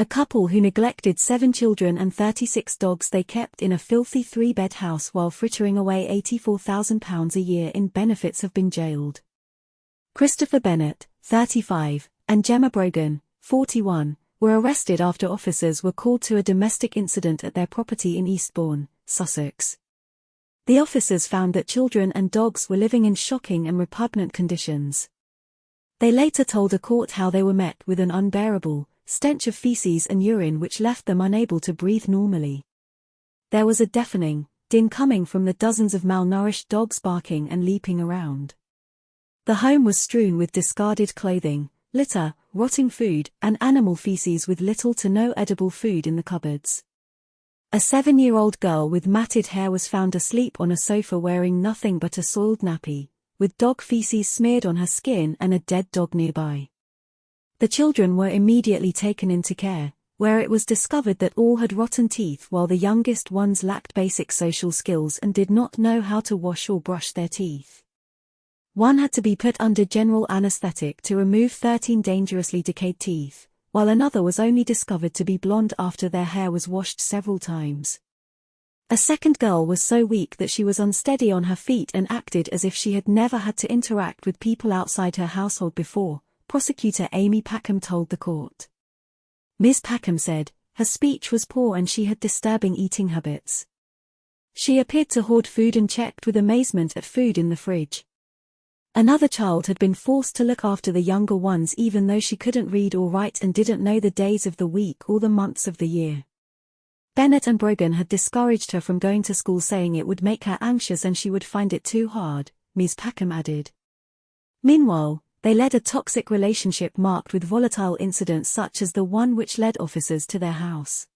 A couple who neglected 7 children and 36 dogs they kept in a filthy 3-bed house while frittering away £84,000 a year in benefits have been jailed. Christopher Bennett, 35, and Gemma Brogan, 41, were arrested after officers were called to a domestic incident at their property in Eastbourne, Sussex. The officers found that children and dogs were living in shocking and repugnant conditions. They later told a court how they were met with an unbearable stench of feces and urine which left them unable to breathe normally. There was a deafening din coming from the dozens of malnourished dogs barking and leaping around. The home was strewn with discarded clothing, litter, rotting food, and animal feces with little to no edible food in the cupboards. A 7-year-old girl with matted hair was found asleep on a sofa wearing nothing but a soiled nappy, with dog feces smeared on her skin and a dead dog nearby. The children were immediately taken into care, where it was discovered that all had rotten teeth while the youngest ones lacked basic social skills and did not know how to wash or brush their teeth. One had to be put under general anesthetic to remove 13 dangerously decayed teeth, while another was only discovered to be blonde after their hair was washed several times. A second girl was so weak that she was unsteady on her feet and acted as if she had never had to interact with people outside her household before, prosecutor Amy Packham told the court. Ms. Packham said, her speech was poor and she had disturbing eating habits. She appeared to hoard food and checked with amazement at food in the fridge. Another child had been forced to look after the younger ones even though she couldn't read or write and didn't know the days of the week or the months of the year. Bennett and Brogan had discouraged her from going to school saying it would make her anxious and she would find it too hard, Ms. Packham added. Meanwhile, they led a toxic relationship marked with volatile incidents such as the one which led officers to their house.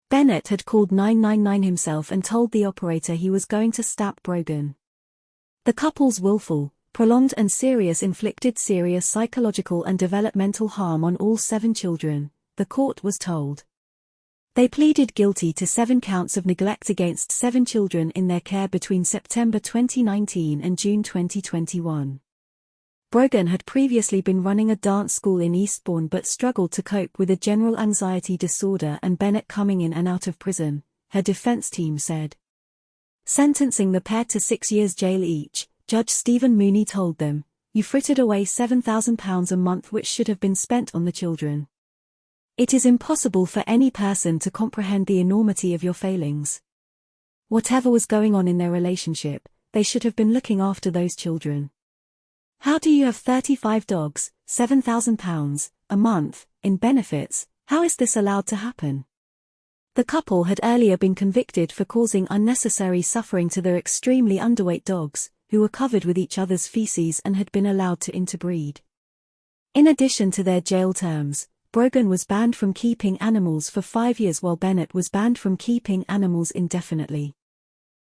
Bennett had called 999 himself and told the operator he was going to stab Brogan. The couple's willful, prolonged and serious inflicted serious psychological and developmental harm on all 7 children, the court was told. They pleaded guilty to 7 counts of neglect against 7 children in their care between September 2019 and June 2021. Brogan had previously been running a dance school in Eastbourne but struggled to cope with a general anxiety disorder and Bennett coming in and out of prison, her defense team said. Sentencing the pair to 6 years jail each, Judge Stephen Mooney told them, "You frittered away £7,000 a month which should have been spent on the children. It is impossible for any person to comprehend the enormity of your failings. Whatever was going on in their relationship, they should have been looking after those children. How do you have 35 dogs, £7,000 a month, in benefits? How is this allowed to happen?" The couple had earlier been convicted for causing unnecessary suffering to their extremely underweight dogs, who were covered with each other's feces and had been allowed to interbreed. In addition to their jail terms, Brogan was banned from keeping animals for 5 years while Bennett was banned from keeping animals indefinitely.